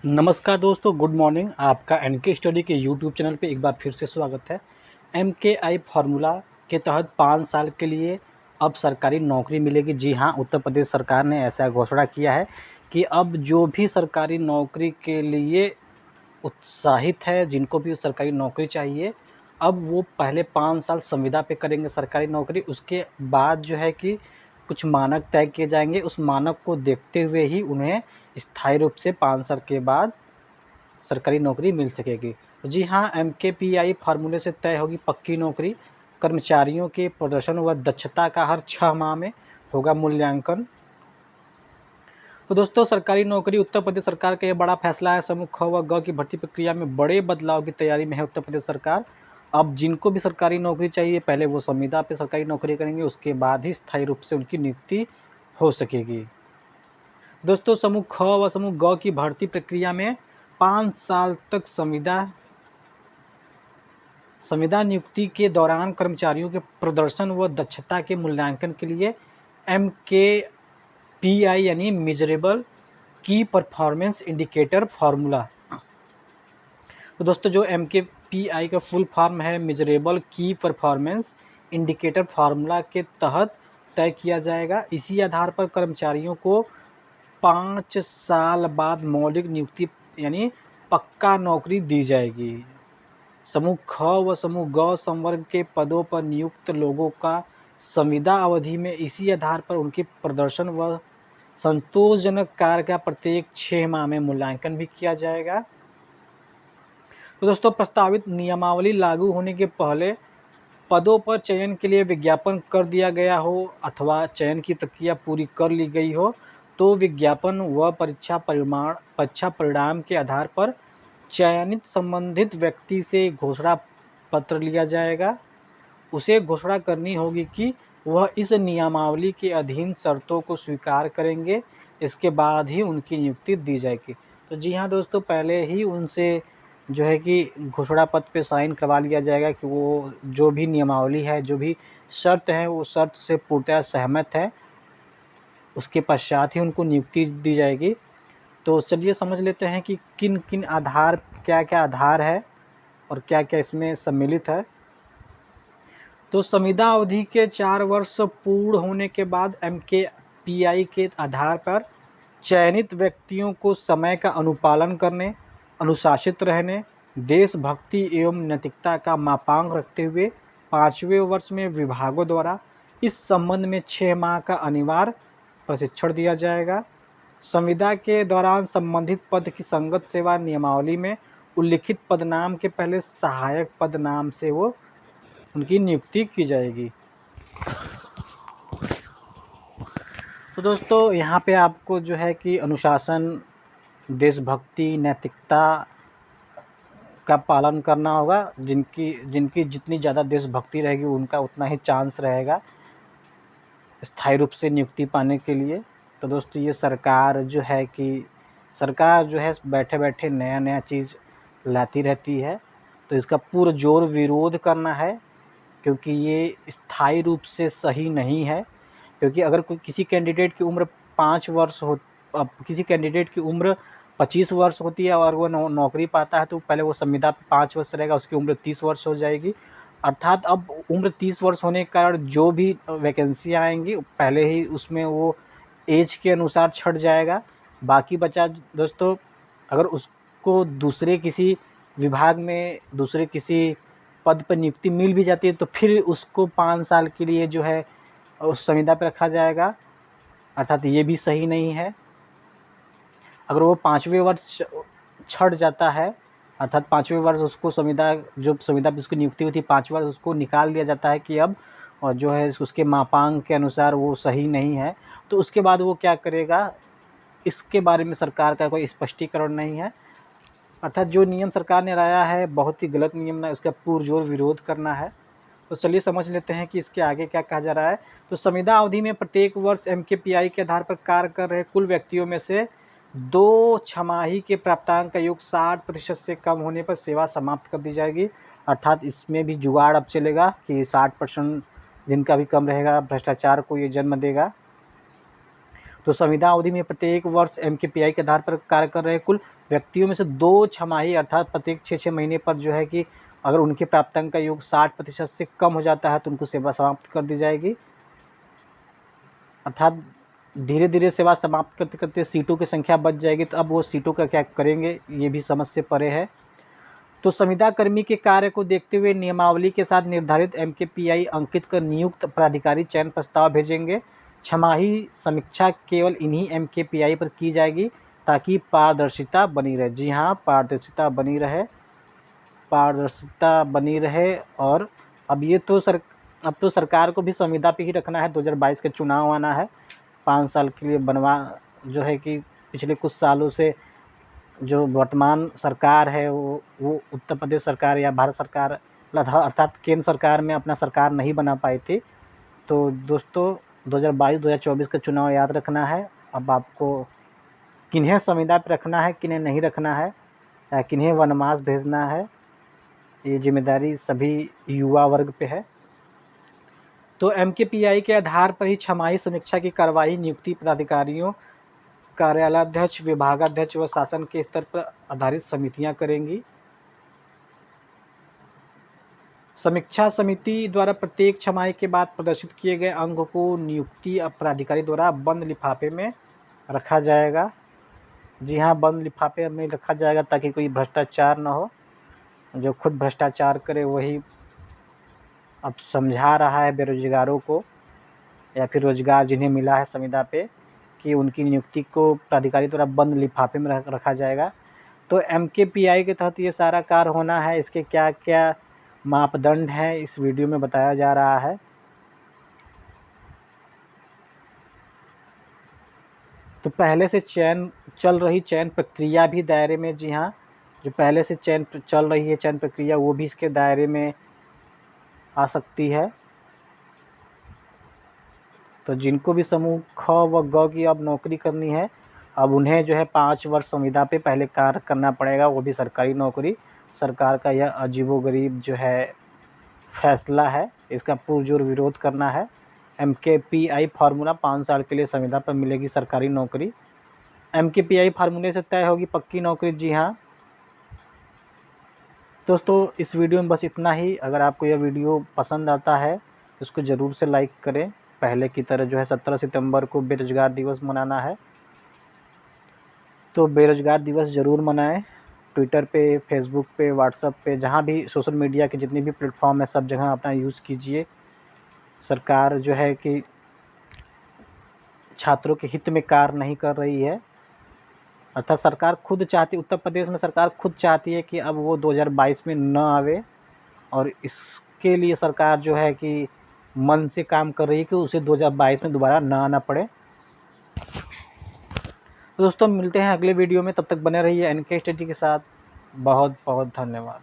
नमस्कार दोस्तों, good morning. आपका एनके स्टडी के यूट्यूब चैनल पे एक बार फिर से स्वागत है। एमकेआई फार्मूला के तहत 5 साल के लिए अब सरकारी नौकरी मिलेगी। जी हाँ, उत्तर प्रदेश सरकार ने ऐसा घोषणा किया है कि अब जो भी सरकारी नौकरी के लिए उत्साहित है, जिनको भी सरकारी नौकरी चाहिए, अब वो पहले 5 साल संविदा पे करेंगे सरकारी नौकरी। उसके बाद जो है कि कुछ मानक तय किए जाएंगे। उस मानक को देखते हुए ही उन्हें स्थायी रूप से 5 साल के बाद सरकारी नौकरी मिल सकेगी। जी हाँ, एमकेपीआई फार्मूले से तय होगी पक्की नौकरी। कर्मचारियों के प्रदर्शन व दक्षता का हर 6 माह में होगा मूल्यांकन। तो दोस्तों, सरकारी नौकरी उत्तर प्रदेश सरकार का ये बड़ा फैसला है। समूह ख व ग की भर्ती प्रक्रिया में बड़े बदलाव की तैयारी में है उत्तर प्रदेश सरकार। अब जिनको भी सरकारी नौकरी चाहिए, पहले वो संविदा पे सरकारी नौकरी करेंगे, उसके बाद ही स्थायी रूप से उनकी नियुक्ति हो सकेगी। दोस्तों, समूह ख व समूह ग की भर्ती प्रक्रिया में 5 साल तक संविदा नियुक्ति के दौरान कर्मचारियों के प्रदर्शन व दक्षता के मूल्यांकन के लिए एमकेपीआई यानी मेजरेबल की परफॉर्मेंस इंडिकेटर फार्मूला। तो दोस्तों, जो एमकेपीआई का फुल फॉर्म है मेजरेबल की परफॉर्मेंस इंडिकेटर फार्मूला के तहत तय किया जाएगा। इसी आधार पर कर्मचारियों को 5 साल बाद मौलिक नियुक्ति यानी पक्का नौकरी दी जाएगी। समूह ख व समूह ग संवर्ग के पदों पर नियुक्त लोगों का संविदा अवधि में इसी आधार पर उनके प्रदर्शन व संतोषजनक कार्य का प्रत्येक 6 माह में मूल्यांकन भी किया जाएगा। तो दोस्तों, प्रस्तावित नियमावली लागू होने के पहले पदों पर चयन के लिए विज्ञापन कर दिया गया हो अथवा चयन की प्रक्रिया पूरी कर ली गई हो, तो विज्ञापन व परीक्षा परिणाम के आधार पर चयनित संबंधित व्यक्ति से घोषणा पत्र लिया जाएगा। उसे घोषणा करनी होगी कि वह इस नियमावली के अधीन शर्तों को स्वीकार करेंगे। इसके बाद ही उनकी नियुक्ति दी जाएगी। तो जी हाँ दोस्तों, पहले ही उनसे जो है कि घोषणा पत्र पे साइन करवा लिया जाएगा कि वो जो भी नियमावली है, जो भी शर्त है, वो शर्त से पूर्णतः सहमत है। उसके पश्चात ही उनको नियुक्ति दी जाएगी। तो चलिए समझ लेते हैं कि किन किन आधार, क्या क्या आधार है और क्या क्या इसमें सम्मिलित है। तो संविदा अवधि के 4 वर्ष पूर्ण होने के बाद एमकेपीआई के आधार पर चयनित व्यक्तियों को समय का अनुपालन करने, अनुशासित रहने, देशभक्ति एवं नैतिकता का मापांक रखते हुए 5वें वर्ष में विभागों द्वारा इस संबंध में 6 माह का अनिवार्य प्रशिक्षण दिया जाएगा। संविदा के दौरान संबंधित पद की संगत सेवा नियमावली में उल्लिखित पदनाम के पहले सहायक पदनाम से वो उनकी नियुक्ति की जाएगी। तो दोस्तों, यहाँ पे आपको जो है कि अनुशासन, देशभक्ति, नैतिकता का पालन करना होगा। जिनकी जिनकी जितनी ज़्यादा देशभक्ति रहेगी, उनका उतना ही चांस रहेगा स्थायी रूप से नियुक्ति पाने के लिए। तो दोस्तों, ये सरकार जो है बैठे बैठे नया नया चीज़ लाती रहती है। तो इसका पुरजोर विरोध करना है, क्योंकि ये स्थायी रूप से सही नहीं है। क्योंकि अगर कोई किसी कैंडिडेट की उम्र 5 वर्ष हो, अब किसी कैंडिडेट की उम्र 25 वर्ष होती है और वो नौकरी पाता है, तो पहले वो संविदा 5 वर्ष रहेगा, उसकी उम्र 30 वर्ष हो जाएगी। अर्थात अब उम्र 30 वर्ष होने के कारण जो भी वैकेंसियाँ आएंगी, पहले ही उसमें वो एज के अनुसार छँट जाएगा। बाकी बचा दोस्तों, अगर उसको दूसरे किसी विभाग में, दूसरे किसी पद पर नियुक्ति मिल भी जाती है, तो फिर उसको 5 साल के लिए जो है उस संविदा पे रखा जाएगा। अर्थात ये भी सही नहीं है। अगर वो 5वें वर्ष छँट जाता है, अर्थात 5वें वर्ष उसको जो संविदा पे उसकी नियुक्ति हुई थी, 5 वर्ष उसको निकाल दिया जाता है कि अब और जो है उसके मापांक के अनुसार वो सही नहीं है, तो उसके बाद वो क्या करेगा, इसके बारे में सरकार का कोई स्पष्टीकरण नहीं है। अर्थात जो नियम सरकार ने लाया है बहुत ही गलत नियम है, उसका पुरजोर विरोध करना है। तो चलिए समझ लेते हैं कि इसके आगे क्या कहा जा रहा है। तो संविदा अवधि में प्रत्येक वर्ष एमकेपीआई के आधार पर कार्य कर रहे कुल व्यक्तियों में से 2 छमाही के प्राप्तांक का योग 60% से कम होने पर सेवा समाप्त कर दी जाएगी। अर्थात इसमें भी जुगाड़ अब चलेगा कि 60% जिनका भी कम रहेगा, भ्रष्टाचार को ये जन्म देगा। तो संविदा अवधि में प्रत्येक वर्ष एमकेपीआई के आधार पर कार्य कर रहे कुल व्यक्तियों में से 2 छमाही अर्थात प्रत्येक 6-6 महीने पर जो है कि अगर उनके प्राप्तांक का योग 60% से कम हो जाता है तो उनको सेवा समाप्त कर दी जाएगी। अर्थात धीरे धीरे सेवा समाप्त करते करते सीटों की संख्या बच जाएगी, तो अब वो सीटों का क्या करेंगे, ये भी समझ से परे है। तो संविदा कर्मी के कार्य को देखते हुए नियमावली के साथ निर्धारित एमकेपीआई अंकित कर नियुक्त प्राधिकारी चयन प्रस्ताव भेजेंगे। छमाही समीक्षा केवल इन्हीं एमकेपीआई पर की जाएगी ताकि पारदर्शिता बनी रहे। जी हाँ, पारदर्शिता बनी रहे, पारदर्शिता बनी रहे। और अब तो सरकार को भी संविदा पे ही रखना है। 2022 के चुनाव आना है, 5 साल के लिए बनवा जो है कि पिछले कुछ सालों से जो वर्तमान सरकार है वो उत्तर प्रदेश सरकार या भारत सरकार अर्थात केंद्र सरकार में अपना सरकार नहीं बना पाई थी। तो दोस्तों 2022-2024 का चुनाव याद रखना है। अब आपको किन्हें संविदा पे रखना है, किन्हें नहीं रखना है, या किन्हें वनवास भेजना है, ये जिम्मेदारी सभी युवा वर्ग पे है। तो एमकेपीआई के आधार पर ही छमाही समीक्षा की कार्रवाई नियुक्ति पदाधिकारियों, कार्यालयाध्यक्ष, विभागाध्यक्ष व शासन के स्तर पर आधारित समितियां करेंगी। समीक्षा समिति द्वारा प्रत्येक छमाही के बाद प्रदर्शित किए गए अंक को नियुक्ति प्राधिकारी द्वारा बंद लिफाफे में रखा जाएगा। जी हाँ, बंद लिफाफे में रखा जाएगा ताकि कोई भ्रष्टाचार न हो। जो खुद भ्रष्टाचार करे वही अब समझा रहा है बेरोजगारों को या फिर रोजगार जिन्हें मिला है संविदा पे कि उनकी नियुक्ति को प्राधिकारी द्वारा बंद लिफाफे में रखा जाएगा। तो एमकेपीआई के तहत ये सारा कार्य होना है। इसके क्या क्या मापदंड हैं इस वीडियो में बताया जा रहा है। तो पहले से चल रही चयन प्रक्रिया भी दायरे में, जी हाँ, जो पहले से चल रही है चयन प्रक्रिया वो भी इसके दायरे में आ सकती है। तो जिनको भी समूह ख व ग की अब नौकरी करनी है, अब उन्हें जो है 5 वर्ष संविदा पे पहले कार्य करना पड़ेगा, वो भी सरकारी नौकरी। सरकार का यह अजीबोगरीब जो है फैसला है, इसका पुरजोर विरोध करना है। एमकेपीआई फार्मूला 5 साल के लिए संविदा पर मिलेगी सरकारी नौकरी। एमकेपीआई फार्मूले से तय होगी पक्की नौकरी। जी हाँ दोस्तों, इस वीडियो में बस इतना ही। अगर आपको यह वीडियो पसंद आता है तो इसको ज़रूर से लाइक करें। पहले की तरह जो है 17 सितंबर को बेरोजगार दिवस मनाना है, तो बेरोजगार दिवस ज़रूर मनाएं। ट्विटर पे, फेसबुक पे, व्हाट्सएप पे, जहाँ भी सोशल मीडिया के जितने भी प्लेटफॉर्म है सब जगह अपना यूज़ कीजिए। सरकार जो है कि छात्रों के हित में कार्य नहीं कर रही है। अर्थात सरकार खुद चाहती, उत्तर प्रदेश में सरकार खुद चाहती है कि अब वो 2022 में न आवे, और इसके लिए सरकार जो है कि मन से काम कर रही है कि उसे 2022 में दोबारा ना आना पड़े। तो दोस्तों मिलते हैं अगले वीडियो में, तब तक बने रहिए एनके स्टडी के साथ। बहुत बहुत धन्यवाद।